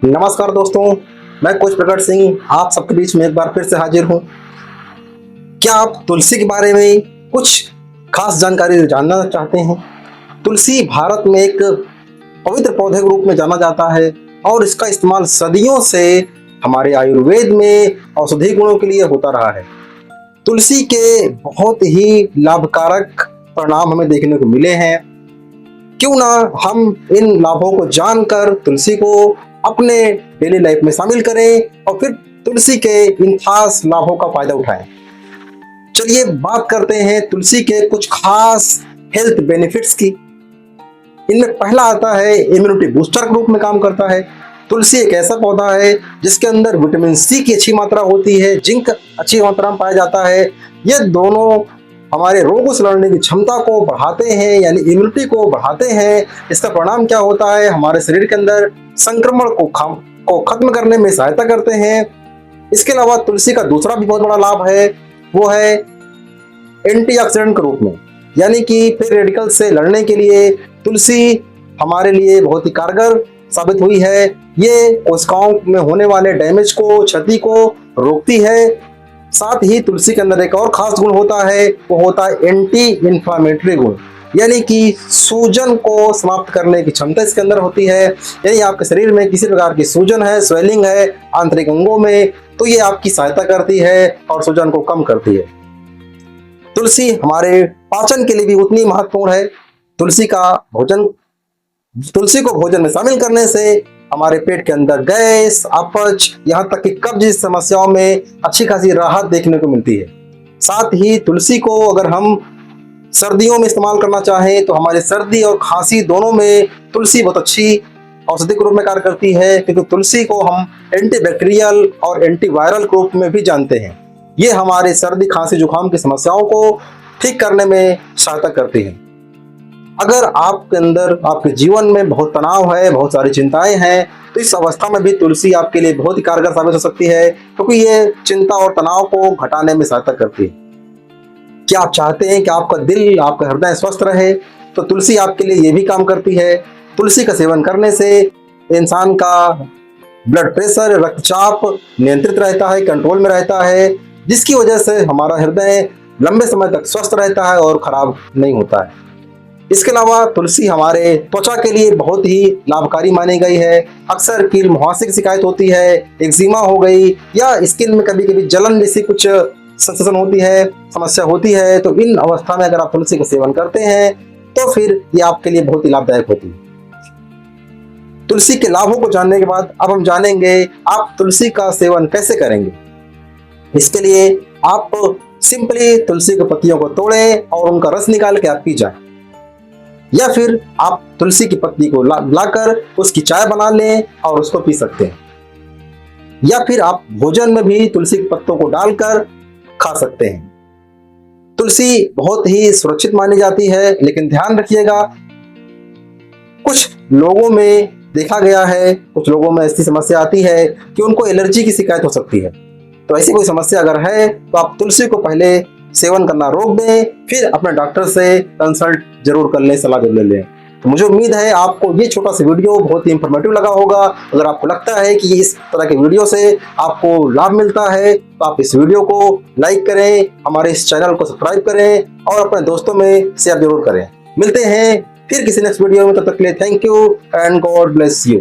नमस्कार दोस्तों, मैं कोच प्रकट सिंह आप सबके बीच में एक बार फिर से हाजिर हूँ। क्या आप तुलसी के बारे में कुछ खास जानकारी जानना चाहते हैं? तुलसी भारत में एक पवित्र पौधे के रूप में जाना जाता है और इसका इस्तेमाल सदियों से हमारे आयुर्वेद में औषधि गुणों के लिए होता रहा है। तुलसी के बहुत ही लाभकारक परिणाम हमें देखने को मिले हैं। क्यों ना हम इन लाभों को जानकर तुलसी को अपने डेली लाइफ में शामिल करें और फिर तुलसी के इन खास लाभों का फायदा उठाएं। चलिए बात करते हैं तुलसी के कुछ खास हेल्थ बेनिफिट्स की। इनमें पहला आता है इम्यूनिटी बूस्टर के रूप में काम करता है। तुलसी एक ऐसा पौधा है जिसके अंदर विटामिन सी की अच्छी मात्रा होती है, जिंक अच्छी मात्रा में पाया जाता है। ये दोनों हमारे रोगों से लड़ने की क्षमता को बढ़ाते हैं, यानी इम्यूनिटी को बढ़ाते हैं। इसका परिणाम क्या होता है? हमारे शरीर के अंदर संक्रमण को खत्म करने में सहायता करते हैं। इसके अलावा तुलसी का दूसरा भी बहुत बड़ा लाभ है, वो है एंटीऑक्सीडेंट के रूप में, यानी कि फ्री रेडिकल से लड़ने के लिए तुलसी हमारे लिए बहुत ही कारगर साबित हुई है। ये कोशिकाओं में होने वाले डैमेज को, क्षति को रोकती है। साथ ही तुलसी के अंदर एक और खास गुण होता है, वो होता है एंटी इंफ्लामेटरी गुण, यानी कि सूजन को समाप्त करने की क्षमता इसके अंदर होती है। यानी आपके शरीर में किसी प्रकार की सूजन है, स्वेलिंग है आंतरिक अंगों में, तो ये आपकी सहायता करती है और सूजन को कम करती है। तुलसी हमारे पाचन के लिए भी उतनी महत्वपूर्ण है। तुलसी को भोजन में शामिल करने से हमारे पेट के अंदर गैस, अपच, यहाँ तक कि कब्ज जैसी समस्याओं में अच्छी खासी राहत देखने को मिलती है। साथ ही तुलसी को अगर हम सर्दियों में इस्तेमाल करना चाहें तो हमारे सर्दी और खांसी दोनों में तुलसी बहुत अच्छी औषधि के रूप में कार्य करती है, क्योंकि तुलसी को हम एंटीबैक्टीरियल और एंटीवायरल के रूप में भी जानते हैं। ये हमारे सर्दी, खांसी, जुकाम की समस्याओं को ठीक करने में सहायता करती है। अगर आपके अंदर, आपके जीवन में बहुत तनाव है, बहुत सारी चिंताएं हैं, तो इस अवस्था में भी तुलसी आपके लिए बहुत ही कारगर साबित हो सकती है, क्योंकि ये चिंता और तनाव को घटाने में सहायता करती है। क्या आप चाहते हैं कि आपका दिल, आपका हृदय स्वस्थ रहे? तो तुलसी आपके लिए ये भी काम करती है। तुलसी का सेवन करने से इंसान का ब्लड प्रेशर, रक्तचाप नियंत्रित रहता है, कंट्रोल में रहता है, जिसकी वजह से हमारा हृदय लंबे समय तक स्वस्थ रहता है और खराब नहीं होता है। इसके अलावा तुलसी हमारे त्वचा के लिए बहुत ही लाभकारी मानी गई है। अक्सर कील मुहासे की शिकायत होती है, एक्जिमा हो गई, या स्किन में कभी कभी जलन जैसी कुछ सेंसेशन होती है, समस्या होती है, तो इन अवस्था में अगर आप तुलसी का सेवन करते हैं तो फिर ये आपके लिए बहुत ही लाभदायक होती है। तुलसी के लाभों को जानने के बाद अब हम जानेंगे आप तुलसी का सेवन कैसे करेंगे। इसके लिए आप सिंपली तुलसी के पत्तियों को तोड़ें और उनका रस निकाल के आप पी जाएं, या फिर आप तुलसी की पत्ती को लाकर उसकी चाय बना लें और उसको पी सकते हैं, या फिर आप भोजन में भी तुलसी के पत्तों को डालकर खा सकते हैं। तुलसी बहुत ही सुरक्षित मानी जाती है, लेकिन ध्यान रखिएगा, कुछ लोगों में देखा गया है, कुछ लोगों में ऐसी समस्या आती है कि उनको एलर्जी की शिकायत हो सकती है। तो ऐसी कोई समस्या अगर है तो आप तुलसी को पहले सेवन करना रोक दें, फिर अपने डॉक्टर से कंसल्ट जरूर कर लें, सलाह जरूर ले लें। तो मुझे उम्मीद है आपको ये छोटा सा वीडियो बहुत ही इंफॉर्मेटिव लगा होगा। अगर आपको लगता है कि इस तरह के वीडियो से आपको लाभ मिलता है तो आप इस वीडियो को लाइक करें, हमारे इस चैनल को सब्सक्राइब करें और अपने दोस्तों में शेयर जरूर करें। मिलते हैं फिर किसी नेक्स्ट वीडियो में, तब तक के लिए thank you and God bless you.